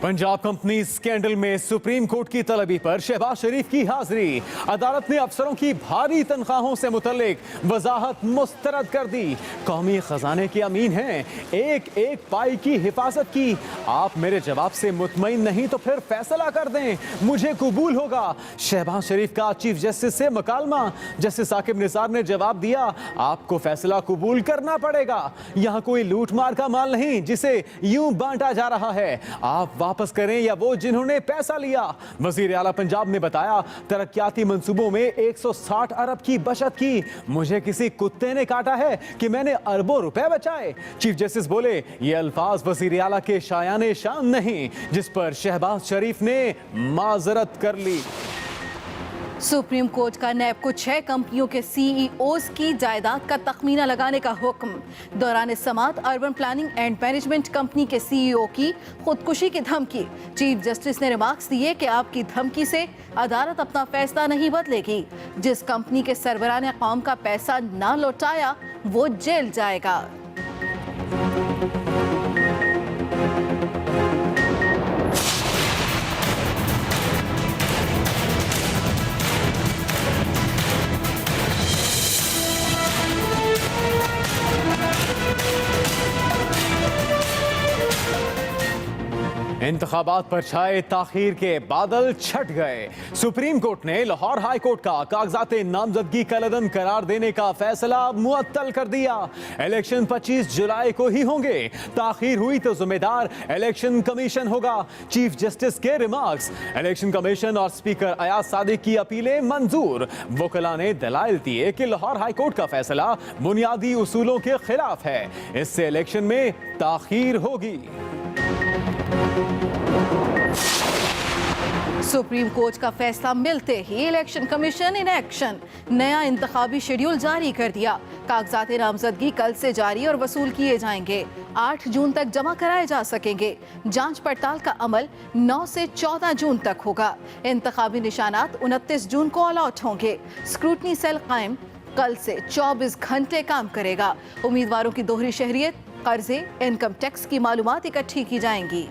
Punjab company scandal में supreme court की तलबी पर शहबाज शरीफ की हाजिरी। अदालत ने अफसरों की भारी तनख्वाहों से मुतल्लिक वजाहत मुस्तरद कर दी। कौमी खजाने के अमीन हैं, एक एक पाई की हिफाजत की। आप मेरे जवाब से मुतमईन नहीं तो फिर फैसला कर दें, मुझे कबूल होगा। शहबाज शरीफ का चीफ जस्टिस से मुकालमा। जस्टिस साकिब निसार ने जवाब दिया, आपको फैसला कबूल करना पड़ेगा। यहाँ कोई लूट मार का माल नहीं जिसे यूं बांटा जा रहा है। आप वापस करें या वो जिन्होंने पैसा लिया। वजीर आला पंजाब ने बताया, तरक्याती मंसूबों में 160 अरब की बचत की। मुझे किसी कुत्ते ने काटा है कि मैंने अरबों रुपए बचाए। चीफ जस्टिस बोले, ये अल्फाज वजीर आला के शायाने शान नहीं, जिस पर शहबाज शरीफ ने माजरत कर ली। सुप्रीम कोर्ट का नैब को 6 कंपनियों के सीईओज की जायदाद का तखमीना लगाने का हुक्म। दौरान समात urban planning and management company के सीईओ की खुदकुशी की धमकी। चीफ जस्टिस ने रिमार्क्स दिए कि आपकी धमकी से अदालत अपना फैसला नहीं बदलेगी। जिस कंपनी के सरबराह ने कौम का पैसा ना लौटाया वो जेल जाएगा। इंतखाबात पर छाए ताखीर के बादल छट गए। सुप्रीम कोर्ट ने लाहौर हाई कोर्ट का कागजात नामजदगी कलअदम करार देने का फैसला मुअत्तल कर दिया। इलेक्शन 25 जुलाई को ही होंगे। ताखीर हुई तो जिम्मेदार इलेक्शन कमीशन होगा। चीफ जस्टिस के रिमार्क्स। इलेक्शन कमीशन और स्पीकर अयाज सादिक की अपीलें मंजूर। वकला ने दलाइल दिए कि लाहौर हाई कोर्ट का फैसला बुनियादी उसूलों के खिलाफ है। इससे इलेक्शन में ताखीर होगी। सुप्रीम कोर्ट का फैसला मिलते ही इलेक्शन कमीशन इन एक्शन। नया इंतखाबी शेड्यूल जारी कर दिया। कागजात नामजदगी कल से जारी और वसूल किए जाएंगे। 8 जून तक जमा कराए जा सकेंगे। जांच पड़ताल का अमल 9 से 14 जून तक होगा। इंतखाबी निशानात 29 जून को अलॉट होंगे। स्क्रूटनी सेल कायम कल से 24 घंटे काम करेगा। उम्मीदवारों की दोहरी शहरियत, कर्जे, इनकम टैक्स की मालूमात इकट्ठी की जाएंगी।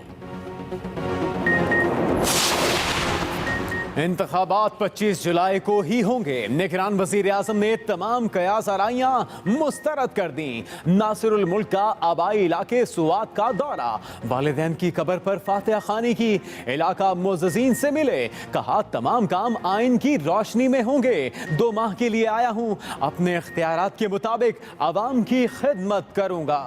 इंतखाबात 25 जुलाई को ही होंगे। निगरान वजीर आजम ने तमाम कयास आराइयां मुस्तरद कर दी। नासिरुल मुल्क का आबाई इलाके सुवात का दौरा। वालिदैन की कब्र पर फातिहा खानी की। इलाका मुअज़्ज़िज़ीन से मिले। कहा, तमाम काम आइन की रोशनी में होंगे। 2 माह के लिए आया हूं, अपने इख्तियारात के मुताबिक आवाम की खिदमत करूंगा।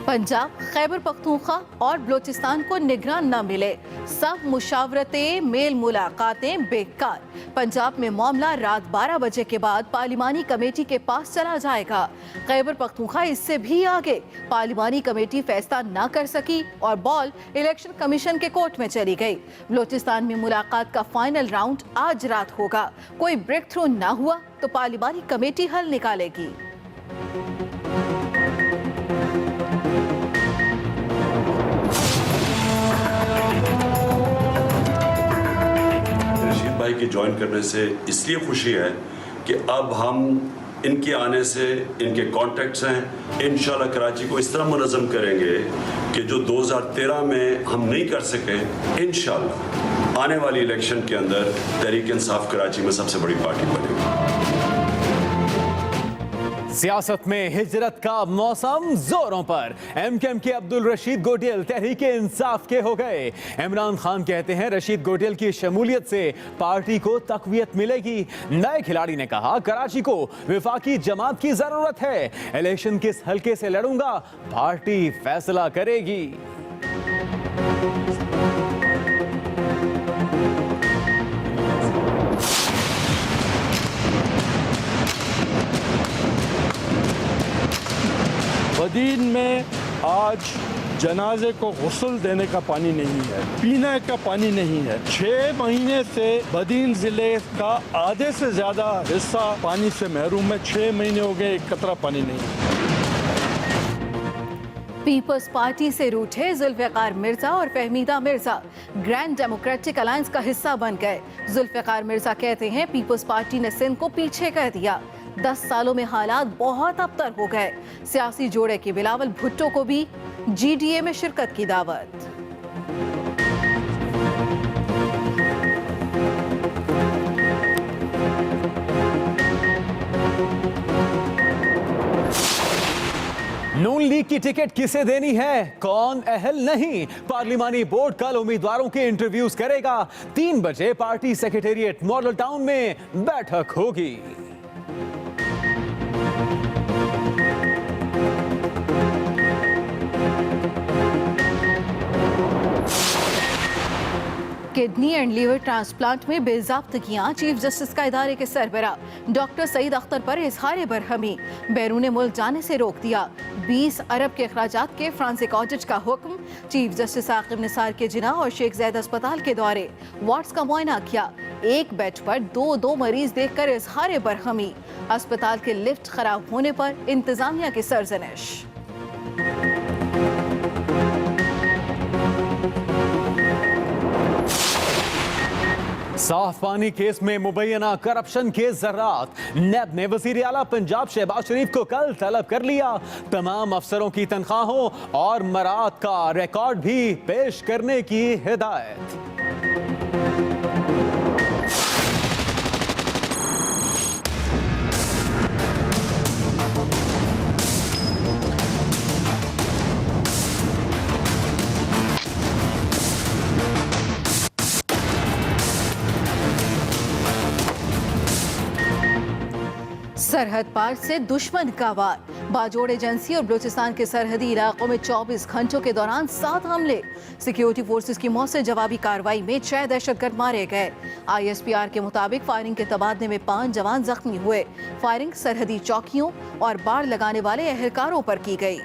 पंजाब, खैबर पख्तूनख्वा और बलोचिस्तान को निगरान न मिले। सब मुशावरतें, मेल मुलाकातें बेकार। पंजाब में मामला रात 12 बजे के बाद पार्लिमानी कमेटी के पास चला जाएगा। खैबर पख्तूनख्वा इससे भी आगे। पार्लिमानी कमेटी फैसला न कर सकी और बॉल इलेक्शन कमीशन के कोर्ट में चली गई। बलोचिस्तान में मुलाकात का फाइनल राउंड आज रात होगा। कोई ब्रेक थ्रू न हुआ तो पार्लिमानी कमेटी हल निकालेगी। भाई के ज्वाइन करने से इसलिए खुशी है कि अब हम इनके आने से इनके कॉन्टैक्ट्स हैं, इंशाल्लाह कराची को इस तरह मुनज़्ज़म करेंगे कि जो 2013 में हम नहीं कर सके, इंशाल्लाह आने वाली इलेक्शन के अंदर तहरीक इंसाफ कराची में सबसे बड़ी पार्टी बनेगी। सियासत में हिजरत का मौसम जोरों पर। एमकेएम के अब्दुल रशीद गोटियल तहरीक इंसाफ के हो गए। इमरान खान कहते हैं, रशीद गोटियल की शमूलियत से पार्टी को तक़वियत मिलेगी। नए खिलाड़ी ने कहा, कराची को विफाकी जमात की जरूरत है। इलेक्शन किस हल्के से लड़ूंगा, पार्टी फैसला करेगी। बदीन में आज जनाजे को गुस्ल देने का पानी नहीं है, पीने का पानी नहीं है। 6 महीने से बदीन जिले का आधे से ज्यादा हिस्सा पानी से महरूम है। 6 महीने हो गए, एक कतरा पानी नहीं है। पीपल्स पार्टी से रूठे जुल्फिकार मिर्जा और Fahmida Mirza grand democratic alliance का हिस्सा बन गए। जुल्फिकार मिर्जा कहते हैं पीपल्स पार्टी ने सिंध को पीछे कर दिया। 10 सालों में हालात बहुत अबतर हो गए। सियासी जोड़े के बिलावल भुट्टो को भी GDA में शिरकत की दावत। नून लीग की टिकट किसे देनी है, कौन अहल नहीं। पार्लिमानी बोर्ड कल उम्मीदवारों के इंटरव्यूज करेगा। 3 बजे पार्टी सेक्रेटेरिएट मॉडल टाउन में बैठक होगी। किडनी एंड लीवर ट्रांसप्लांट में बेज़ाब्तगियां, चीफ जस्टिस का इदारे के सरबरा डॉक्टर सईद अख्तर पर इजहार बरहमी, बैरून मुल्क जाने से रोक दिया। 20 अरब के अखराजात के फ्रांसिक ऑडिट का हुक्म। चीफ जस्टिस आकिब निसार के जिना और शेख ज़ैद अस्पताल के दौरे, वार्ड्स का मुआयना किया। एक बेड पर 2 मरीज देखकर इजहार बरहमी। अस्पताल के लिफ्ट खराब होने पर इंतजामिया की सरजनिश। साफ पानी केस में मुबैना करप्शन के ज़र्रात। नैब ने वज़ीर आला पंजाब शहबाज शरीफ को कल तलब कर लिया। तमाम अफसरों की तनख्वाहों और मरात का रिकॉर्ड भी पेश करने की हिदायत। सरहद पार से दुश्मन का वार। बाजोड़ एजेंसी और बलूचिस्तान के सरहदी इलाकों में 24 घंटों के दौरान 7 हमले। सिक्योरिटी फोर्सेस की मौसे जवाबी कार्रवाई में 6 दहशतगर्द मारे गए। ISPR के मुताबिक फायरिंग के तबादले में 5 जवान जख्मी हुए। फायरिंग सरहदी चौकियों और बाड़ लगाने वाले एहलकारों पर की गई।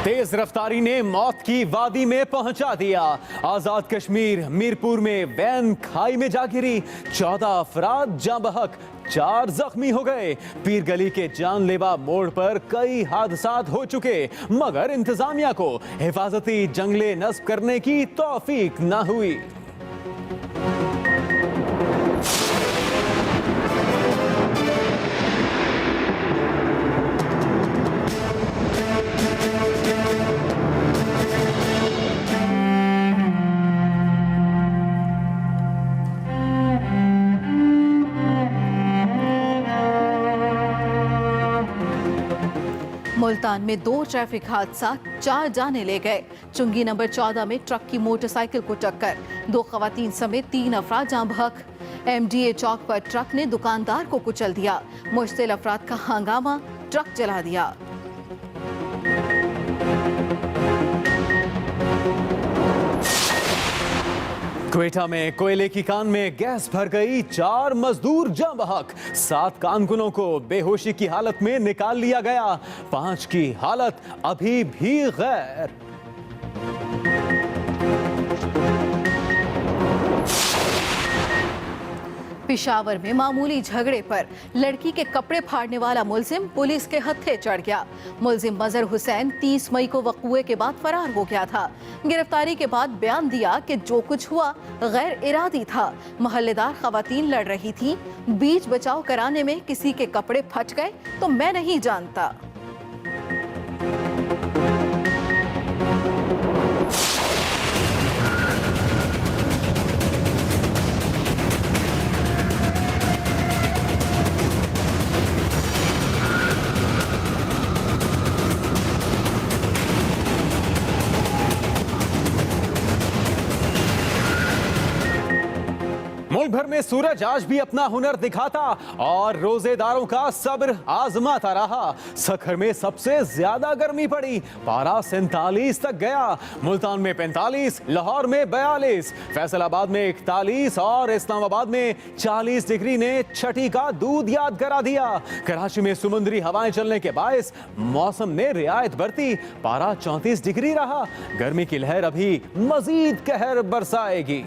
तेज रफ्तारी ने मौत की वादी में पहुंचा दिया। आजाद कश्मीर मीरपुर में वैन खाई में जा गिरी। 14 अफराद जाँ बहक, 4 जख्मी हो गए। पीर गली के जानलेवा मोड़ पर कई हादसात हो चुके, मगर इंतजामिया को हिफाजती जंगले नस्ब करने की तौफीक न हुई। मुल्तान में 2 ट्रैफिक हादसा, 4 जाने ले गए। चुंगी नंबर 14 में ट्रक की मोटरसाइकिल को टक्कर, 2 खवातीन समेत 3 अफराद जाँ बहक। MDA चौक पर ट्रक ने दुकानदार को कुचल दिया। मुश्तिल अफराद का हंगामा, ट्रक जला दिया। क्वेटा में कोयले की कान में गैस भर गई, 4 मजदूर जाँ बहक। 7 कारकुनों को बेहोशी की हालत में निकाल लिया गया। 5 की हालत अभी भी गैर। पेशावर में मामूली झगड़े पर लड़की के कपड़े फाड़ने वाला मुलजिम पुलिस के हत्थे चढ़ गया। मुलजिम मजहर हुसैन 30 मई को वक़ूए के बाद फरार हो गया था। गिरफ्तारी के बाद बयान दिया कि जो कुछ हुआ गैर इरादी था। मोहल्लेदार खवातीन लड़ रही थी, बीच बचाव कराने में किसी के कपड़े फट गए तो मैं नहीं जानता। भर में सूरज आज भी अपना हुनर दिखाता और रोजेदारों का सब्र आजमाता रहा। सखर में सबसे ज्यादा गर्मी पड़ी, पारा 47 तक गया। मुल्तान में 45, लाहौर में 42, फैसलाबाद में 41 और इस्लामाबाद में 40 डिग्री ने छठी का दूध याद करा दिया। कराची में समुद्री हवाएं चलने के बायस मौसम ने रियायत बरती, पारा 34 डिग्री रहा। गर्मी की लहर अभी मजीद कहर बरसाएगी।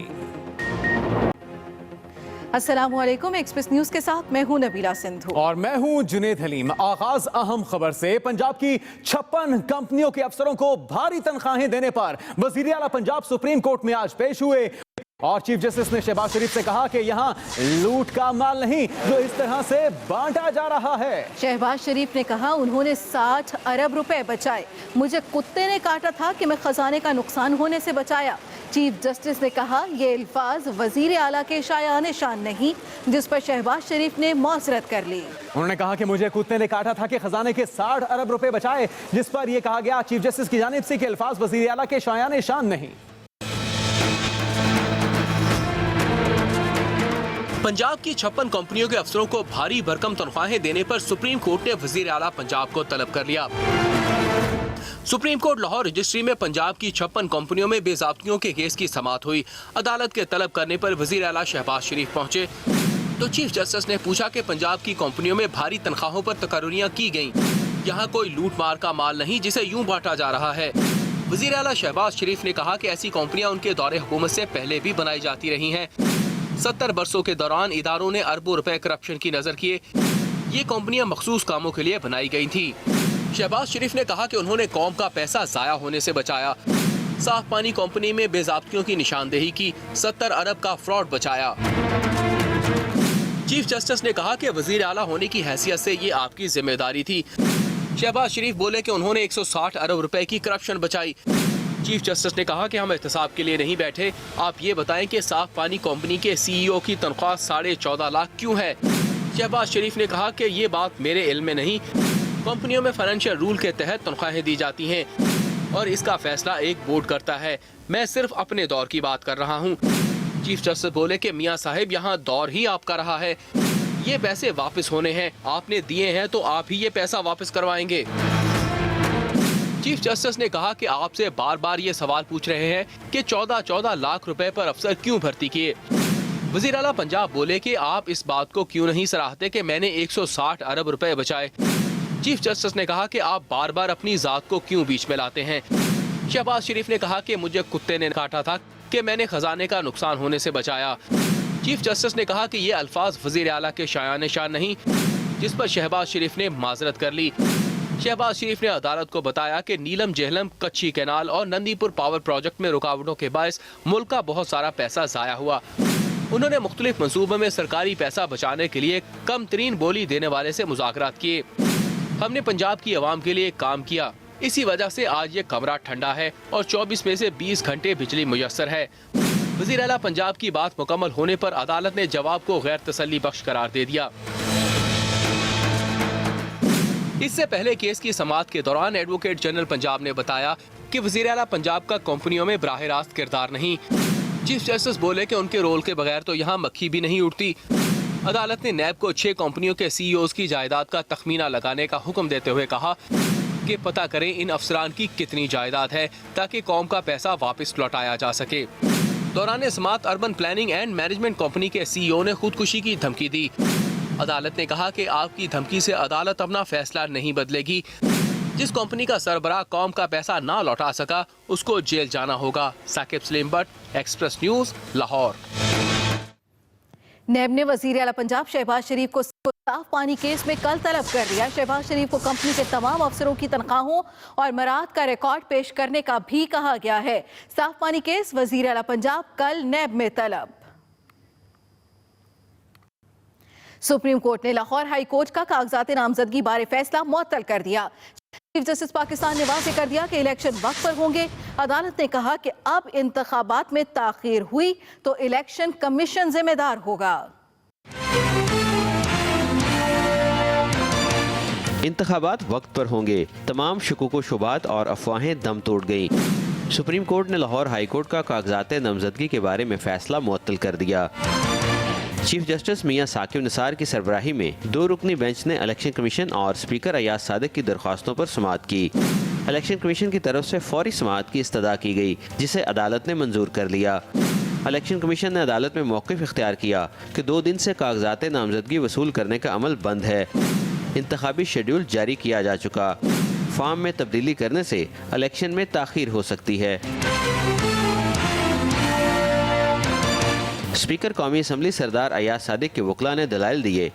अस्सलामुअलैकुम, एक्सप्रेस न्यूज के साथ मैं हूं नबीला सिंधु और मैं हूं जुनेद हलीम। आगाज अहम खबर से। पंजाब की 56 कंपनियों के अफसरों को भारी तनख्वाहें देने पर वजीर आला पंजाब सुप्रीम कोर्ट में आज पेश हुए और चीफ जस्टिस ने शहबाज शरीफ से कहा कि यहाँ लूट का माल नहीं जो इस तरह से बांटा जा रहा है। शहबाज शरीफ ने कहा उन्होंने 60 अरब रुपए बचाए, मुझे कुत्ते ने काटा था कि मैं खजाने का नुकसान होने से बचाया। चीफ जस्टिस ने कहा ये अल्फाज वजीर आला के शायान शान नहीं, जिस पर शहबाज शरीफ ने मौजरत कर ली। उन्होंने कहा कि मुझे कुत्ते ने काटा था कि खजाने के 60 अरब रुपए बचाए, जिस पर यह कहा गया चीफ जस्टिस की जानिब से कि अल्फाज वजीर आला के शायान शान नहीं। पंजाब की 56 कंपनियों के अफसरों को भारी भरकम तनख्वाहें देने पर सुप्रीम कोर्ट ने वजीर आला पंजाब को तलब कर लिया। सुप्रीम कोर्ट लाहौर रजिस्ट्री में पंजाब की 56 कंपनियों में बेज़ाब्तियों के केस की समाअत हुई। अदालत के तलब करने पर वजीर आला शहबाज शरीफ पहुंचे तो चीफ जस्टिस ने पूछा कि पंजाब की कंपनियों में भारी तनख्वाहों पर तकर्रुरियां की गईं। यहाँ कोई लूट मार का माल नहीं जिसे यूं बांटा जा रहा है। वजीर आला शहबाज शरीफ ने कहा कि ऐसी कंपनियां उनके दौरे हुकूमत से पहले भी बनाई जाती रही हैं। 70 बरसों के दौरान इदारों ने अरबों रुपए करप्शन की नजर किए। ये कंपनियां मखसूस कामों के लिए बनाई गई थी। शहबाज शरीफ ने कहा कि उन्होंने कौम का पैसा जाया होने से बचाया। साफ पानी कंपनी में बेज़ाब्तियों की निशानदेही की, 70 अरब का फ्रॉड बचाया। चीफ जस्टिस ने कहा कि वजीर आला होने की हैसियत से ये आपकी जिम्मेदारी थी। शहबाज शरीफ बोले कि उन्होंने 160 अरब रुपए की करप्शन बचाई। चीफ जस्टिस ने कहा कि हम एहतसाब के लिए नहीं बैठे, आप ये बताएं कि साफ पानी कंपनी के CEO की तनख्वाह 14.5 लाख क्यों है। शहबाज शरीफ ने कहा कि ये बात मेरे इल्म में नहीं, कंपनियों में फाइनेंशियल रूल के तहत तनख्वाहें दी जाती हैं और इसका फैसला एक बोर्ड करता है। मैं सिर्फ अपने दौर की बात कर रहा हूँ। चीफ जस्टिस बोले कि मियाँ साहिब यहाँ दौर ही आपका रहा है, ये पैसे वापस होने हैं, आपने दिए हैं तो आप ही ये पैसा वापस करवाएंगे। चीफ जस्टिस ने कहा कि आपसे बार बार ये सवाल पूछ रहे हैं कि 14 लाख रुपए पर अफसर क्यों भर्ती किए। वजीर आला पंजाब बोले कि आप इस बात को क्यों नहीं सराहते कि मैंने 160 अरब रुपए बचाए। चीफ जस्टिस ने कहा कि आप बार बार अपनी जात को क्यों बीच में लाते हैं। शहबाज शरीफ ने कहा कि मुझे कुत्ते ने काटा था कि मैंने खजाने का नुकसान होने से बचाया। चीफ जस्टिस ने कहा कि ये अल्फाज वजीर आला के शायान शान नहीं, जिस पर शहबाज शरीफ ने माजरत कर ली। शहबाज शरीफ ने अदालत को बताया कि नीलम जेहलम, कच्ची कैनाल और नंदीपुर पावर प्रोजेक्ट में रुकावटों के बायस मुल्क का बहुत सारा पैसा जाया हुआ। उन्होंने मुख्तलिफ मंसूबों में सरकारी पैसा बचाने के लिए कम तरीन बोली देने वाले से मुज़ाकरात किए। हमने पंजाब की आवाम के लिए काम किया, इसी वजह से आज ये कमरा ठंडा है और 24 में से 20 घंटे बिजली मुयस्सर है। वज़ीर आला पंजाब की बात मुकम्मल होने पर अदालत ने जवाब को गैर तसल्ली बख्श करार दे दिया। इससे पहले केस की समाअत के दौरान एडवोकेट जनरल पंजाब ने बताया कि वज़ीर आला पंजाब का कंपनियों में बराह रास्त किरदार नहीं। चीफ जस्टिस बोले कि उनके रोल के बगैर तो यहाँ मक्खी भी नहीं उड़ती। अदालत ने नैब को 6 कंपनियों के CEOs की जायदाद का तखमीना लगाने का हुक्म देते हुए कहा कि पता करें इन अफसरान की कितनी जायदाद है ताकि कौम का पैसा वापस लौटाया जा सके। दौरान समाअत urban planning and management company के CEO ने खुदकुशी की धमकी दी। अदालत ने कहा कि आपकी धमकी से अदालत अपना फैसला नहीं बदलेगी। जिस कंपनी का सरबराह कौम का पैसा ना लौटा सका उसको जेल जाना होगा। Saqib Salim Bhatt, Express News, Lahore. NAB ने वजीर आला पंजाब शहबाज शरीफ को साफ पानी केस में कल तलब कर लिया। शहबाज शरीफ को कंपनी के तमाम अफसरों की तनख्वाहों और मराद का रिकॉर्ड पेश करने का भी कहा गया है। साफ पानी केस वजीर आला पंजाब कल नैब में तलब। सुप्रीम कोर्ट ने लाहौर हाई कोर्ट का कागजात नामजदगी बारे फैसला मुअत्तल कर दिया। चीफ जस्टिस पाकिस्तान ने वाज़ेह कर दिया कि इलेक्शन वक्त पर होंगे। अदालत ने कहा कि अब इंतखाबात में ताखीर हुई तो इलेक्शन कमीशन जिम्मेदार होगा। इंतखाबात वक्त पर होंगे, तमाम शुकूक व शुबात और अफवाहें दम तोड़ गईं। सुप्रीम कोर्ट ने लाहौर हाई कोर्ट का कागजात नामजदगी के बारे में फैसला मुअत्तल कर दिया। चीफ जस्टिस मियां साकिब निसार की सरबराही में 2 रुकनी बेंच ने इलेक्शन कमीशन और स्पीकर अयाज सादिक की दरख्वास्तों पर समाअत की। इलेक्शन कमीशन की तरफ से फौरी समाअत की इस्तदा की गई, जिसे अदालत ने मंजूर कर लिया। इलेक्शन कमीशन ने अदालत में मौक़िफ़ इख्तियार किया कि 2 दिन से कागजात नामजदगी वसूल करने का अमल बंद है। इंतखाबी शेड्यूल जारी किया जा चुका। फॉर्म में तब्दीली करने से इलेक्शन में ताख़ीर हो सकती है। स्पीकर कौमी असम्बली सरदार अयाज सादिक के वकला ने दलाइल दिए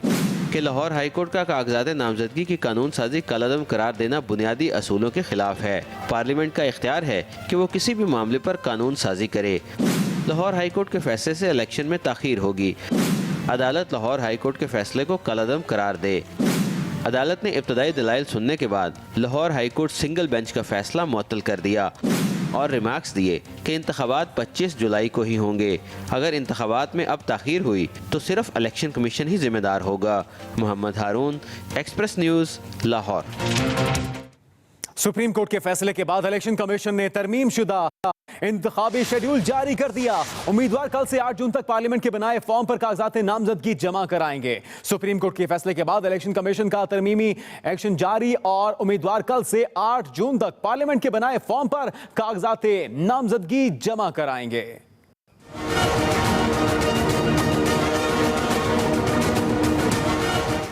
कि लाहौर हाई कोर्ट का कागजात नामजदगी की कानून साजी कलअदम करार देना बुनियादी असूलों के खिलाफ है। पार्लियामेंट का इख्तियार है कि वो किसी भी मामले पर कानून साजी करे। लाहौर हाई कोर्ट के फैसले से इलेक्शन में ताख़ीर होगी। अदालत लाहौर हाई कोर्ट के फैसले को कलअदम करार दे। अदालत ने इब्तदाई दलाइल सुनने के बाद Lahore high court single bench का फैसला मुअत्तल कर दिया और रिमार्क्स दिए कि इंतखाबात 25 जुलाई को ही होंगे। अगर इंतखाबात में अब ताख़ीर हुई तो सिर्फ इलेक्शन कमीशन ही जिम्मेदार होगा। Mohammad Haroon, Express News, Lahore. Supreme Court के फैसले के बाद इलेक्शन कमीशन ने तरमीम शुदा इंतखाबी शेड्यूल जारी कर दिया। उम्मीदवार कल से 8 जून तक पार्लियामेंट के बनाए फॉर्म पर कागजात नामजदगी जमा कराएंगे। सुप्रीम कोर्ट के फैसले के बाद इलेक्शन कमीशन का तरमीमी एक्शन जारी और उम्मीदवार कल से 8 जून तक पार्लियामेंट के बनाए फॉर्म पर कागजात नामजदगी जमा कराएंगे।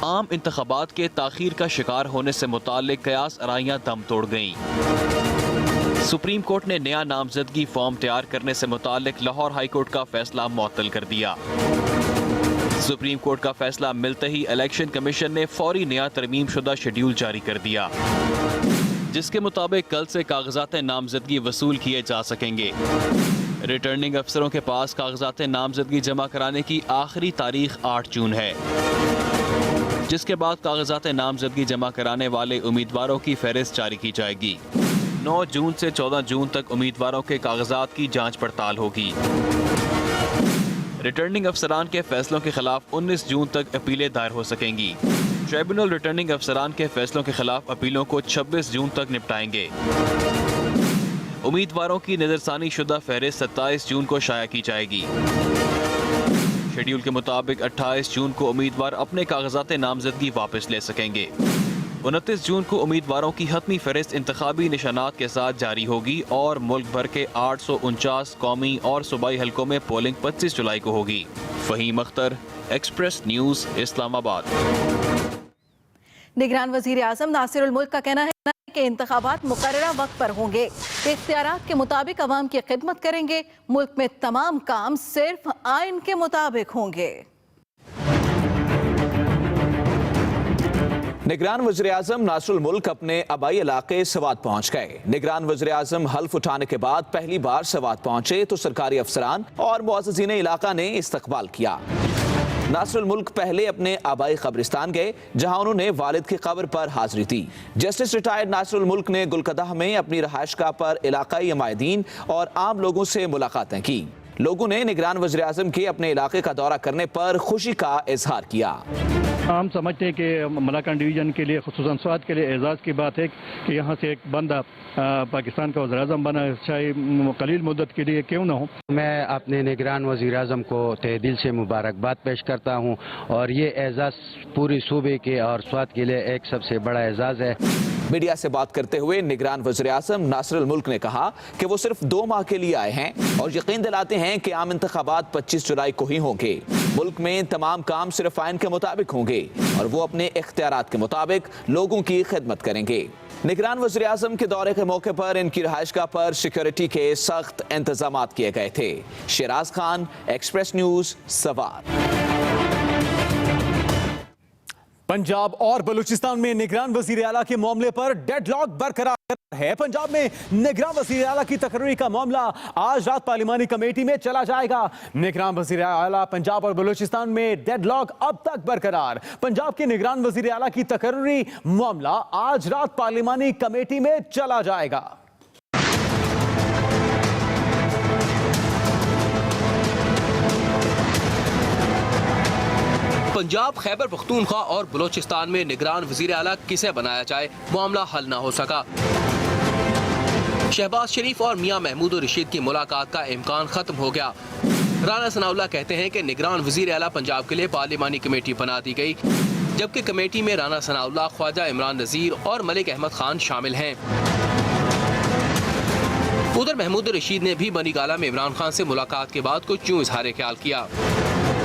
आम इंतखाबात के ताख़ीर का शिकार होने से मुताल्लिक कयास आराइयां दम तोड़ गईं। सुप्रीम कोर्ट ने नया नामजदगी फॉर्म तैयार करने से मुताल्लिक लाहौर हाई कोर्ट का फैसला मुअत्तल कर दिया। सुप्रीम कोर्ट का फैसला मिलते ही इलेक्शन कमीशन ने फौरी नया तरमीम शुदा शेड्यूल जारी कर दिया, जिसके मुताबिक कल से कागजात नामजदगी वसूल किए जा सकेंगे। रिटर्निंग अफसरों के पास कागजात नामजदगी जमा कराने की आखिरी तारीख 8 जून है, जिसके बाद कागजात नामजदगी जमा कराने वाले उम्मीदवारों की फहरिस्त जारी की जाएगी। 9 जून से 14 जून तक उम्मीदवारों के कागजात की जांच पड़ताल होगी। रिटर्निंग अफसरान के फैसलों के खिलाफ 19 जून तक अपीलें दायर हो सकेंगी। ट्रिब्यूनल रिटर्निंग अफसरान के फैसलों के खिलाफ अपीलों को 26 जून तक निपटाएंगे। उम्मीदवारों की नजरसानी शुदा फहरिस्त 27 जून को शाया की जाएगी। शेड्यूल के मुताबिक 28 जून को उम्मीदवार अपने कागजात नामजदगी वापस ले सकेंगे। 29 जून को उम्मीदवारों की हतमी फहरिस्त इंतखाबी निशानात के साथ जारी होगी और मुल्क भर के 849 कौमी और सूबाई हलकों में पोलिंग 25 जुलाई को होगी। Fahim Akhtar, Express News, Islamabad. निगरान वजीर आजम नासिरुल मुल्क का कहना है कि इंतखाबात मुकर्ररा वक्त पर होंगे, इख्तियारात के मुताबिक अवाम की खिदमत करेंगे। मुल्क में तमाम काम सिर्फ आइन के मुताबिक होंगे। निगरान वज़ीर आज़म नासिरुल मुल्क अपने आबाई इलाके सवात पहुँच गए। निगरान वज़ीर आज़म हल्फ उठाने के बाद पहली बार सवात पहुँचे तो सरकारी अफसरान और मुअज़्ज़िज़ीन इलाका ने इस्तकबाल किया। नासिरुल मुल्क पहले अपने आबाई कब्रिस्तान गए, जहां उन्होंने वालिद की कब्र पर हाजिरी दी। जस्टिस रिटायर्ड नासिरुल मुल्क ने गुलकदह में अपनी रहायशगाह पर इलाकाई अमायदीन और आम लोगों से मुलाकातें की। लोगों ने निगरान वज़ीर आज़म के अपने इलाके का दौरा करने पर खुशी का इजहार किया। हम समझते हैं कि मलाकान डिवीज़न के लिए, खुसूसन स्वात के लिए एजाज़ की बात है कि यहाँ से एक बंदा पाकिस्तान का वज़ीर आज़म बना, चाहे कलील मुद्दत के लिए क्यों ना हो। मैं अपने निगरान वज़ीर आज़म को तहे दिल से मुबारकबाद पेश करता हूँ और ये एजाज़ पूरी सूबे के और स्वात के लिए एक सबसे बड़ा एजाज़ है। मीडिया से बात करते हुए निगरान वज़ीर आज़म नासिरुल मुल्क ने कहा कि वो सिर्फ 2 माह के लिए आए हैं और यकीन दिलाते हैं कि आम इंतखाबात 25 जुलाई को ही होंगे। मुल्क में तमाम काम सिर्फ आइन के मुताबिक होंगे और वो अपने इख्तियारात के मुताबिक लोगों की खिदमत करेंगे। निगरान वज़ीर आज़म के दौरे के मौके पर इनकी रहायशगाह पर सिक्योरिटी के सख्त इंतजाम किए गए थे। Shiraz Khan, Express News, Swat. पंजाब और बलूचिस्तान में निगरान वजीर आला के मामले पर डेडलॉक बरकरार है। पंजाब में निगरान वजीर आला की तकर्री का मामला आज रात पार्लिमानी कमेटी में चला जाएगा। निगरान वजीर आला पंजाब और बलूचिस्तान में डेडलॉक अब तक बरकरार। पंजाब के निगरान वजीर आला की तकर्री मामला आज रात पार्लिमानी कमेटी में चला जाएगा। पंजाब, खैबर पख्तूनख्वा और बलोचिस्तान में निगरान वजीर आला किसे बनाया जाए, मामला हल न हो सका। शहबाज शरीफ और मियां महमूद रशीद की मुलाकात का इम्कान खत्म हो गया। राना सनाउल्लाह कहते हैं कि निगरान वजीर आला पंजाब के लिए पार्लिमानी कमेटी बना दी गई, जबकि कमेटी में राना सनाउल्लाह, ख्वाजा इमरान नज़ीर और मलिक अहमद खान शामिल हैं। उधर महमूद रशीद ने भी बनी गाला में इमरान खान से मुलाकात के बाद कुछ यूं इजहार ख्याल किया।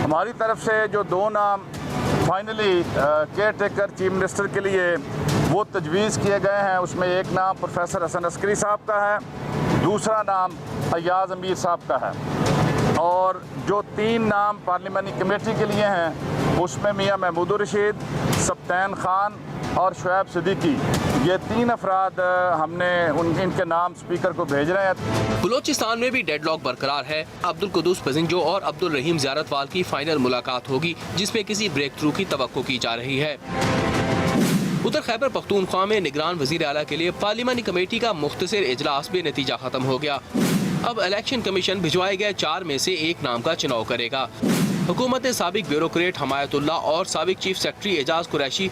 हमारी तरफ से जो 2 नाम finally care taker chief minister के लिए वो तजवीज़ किए गए हैं, उसमें एक नाम प्रोफेसर हसन अस्करी साहब का है, दूसरा नाम अय्याज अमीर साहब का है, और जो 3 नाम पार्लिमानी कमेटी के लिए हैं उसमें मियाँ महमूद रशीद, सब्तैन खान और शुएब सिद्दीकी, ये 3 अफराद हमने इनके नाम स्पीकर को भेज रहे हैं। बलोचिस्तान में भी डेडलॉक बरकरार है। अब्दुल कुद्दूस पजिंजो और अब्दुल रहीम ज़ियारतवाल की फाइनल मुलाकात होगी, जिसमें किसी ब्रेक थ्रू की तवक्को की जा रही है। उधर खैबर पख्तूनख्वा में निगरान वजीर आला के लिए पार्लिमानी कमेटी का मुख्तसर इजलास बेनतीजा खत्म हो गया। अब इलेक्शन कमीशन भिजवाए गए 4 में से 1 नाम का चुनाव करेगा। हुकूमत ने साबिक ब्यूरोक्रेट हमायतुल्लाह और साबिक चीफ सेक्रेटरी एजाज कुरैशी,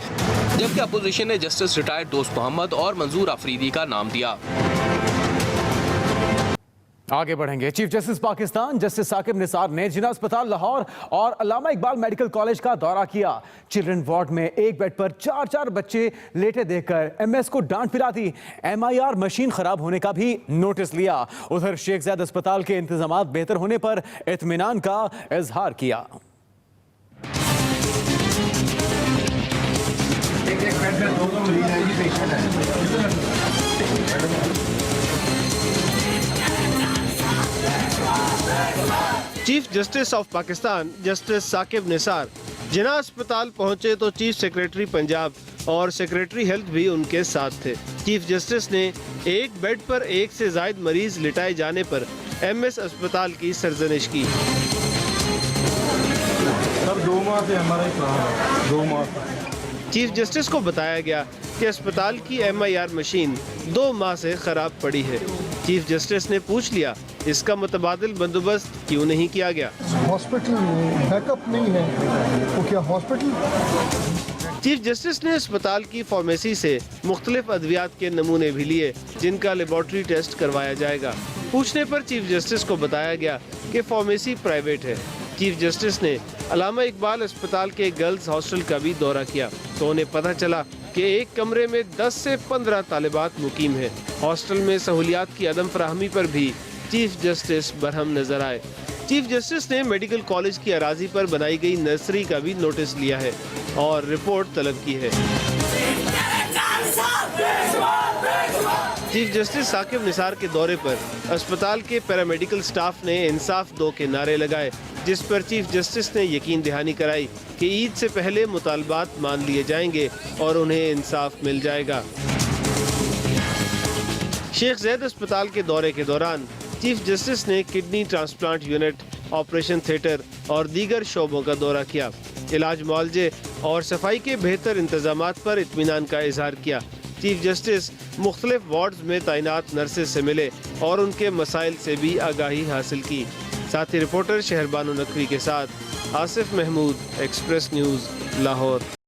जबकि अपोजिशन ने जस्टिस रिटायर्ड दोस्त मोहम्मद और मंजूर अफरीदी का नाम दिया। आगे बढ़ेंगे। Chief justice Pakistan justice Saqib Nisar ने जिना अस्पताल लाहौर और अल्लामा इकबाल मेडिकल कॉलेज का दौरा किया। चिल्ड्रन वार्ड में एक बेड पर 4-4 बच्चे लेटे देखकर एमएस को डांट पिला दी। MIR मशीन खराब होने का भी नोटिस लिया। उधर शेख ज़ायद अस्पताल के इंतजामात बेहतर होने पर इत्मीनान का इजहार किया। Chief Justice of Pakistan justice Saqib Nisar Jinnah अस्पताल पहुंचे तो चीफ सेक्रेटरी पंजाब और सेक्रेटरी हेल्थ भी उनके साथ थे। चीफ जस्टिस ने एक बेड पर 1 से ज़ायद मरीज लिटाए जाने पर MS अस्पताल की सरजनिश की। सर 2 माह से हमारा 2 माह चीफ जस्टिस को बताया गया कि अस्पताल की MIR मशीन 2 माह से खराब पड़ी है। चीफ जस्टिस ने पूछ लिया, इसका मुतबादिल बंदोबस्त क्यों नहीं किया गया? हॉस्पिटल बैकअप नहीं है तो क्या हॉस्पिटल? चीफ जस्टिस ने अस्पताल की फार्मेसी से मुख्तलिफ अद्वियात के नमूने भी लिए, जिनका लेबॉर्ट्री टेस्ट करवाया जाएगा। पूछने पर चीफ जस्टिस को बताया गया कि फार्मेसी प्राइवेट है। चीफ जस्टिस ने अल्लामा इकबाल अस्पताल के गर्ल्स हॉस्टल का भी दौरा किया तो उन्हें पता चला कि एक कमरे में 10 से 15 तालिबात मुकीम है। हॉस्टल में सहूलियात की अदम फराहमी पर भी चीफ जस्टिस बरहम नजर आए। चीफ जस्टिस ने मेडिकल कॉलेज की अराजी पर बनाई गई नर्सरी का भी नोटिस लिया है और रिपोर्ट तलब की है। चीफ जस्टिस साकिब निसार के दौरे पर अस्पताल के पैरामेडिकल स्टाफ ने इंसाफ दो के नारे लगाए, जिस पर चीफ जस्टिस ने यकीन दहानी कराई कि ईद से पहले मुतालबात मान लिए जाएंगे और उन्हें इंसाफ मिल जाएगा। शेख ज़ैद अस्पताल के दौरे के दौरान चीफ जस्टिस ने kidney transplant unit, operation theatre और दीगर शोबों का दौरा किया। इलाज मुआलजे और सफाई के बेहतर इंतजामात पर इत्मीनान का इजहार किया। चीफ जस्टिस मुख्तलिफ वार्ड्स में तैनात नर्सेज से मिले और उनके मसाइल से भी आगाही हासिल की। साथी रिपोर्टर शहरबानो नकवी के साथ आसिफ महमूद, एक्सप्रेस न्यूज़, लाहौर।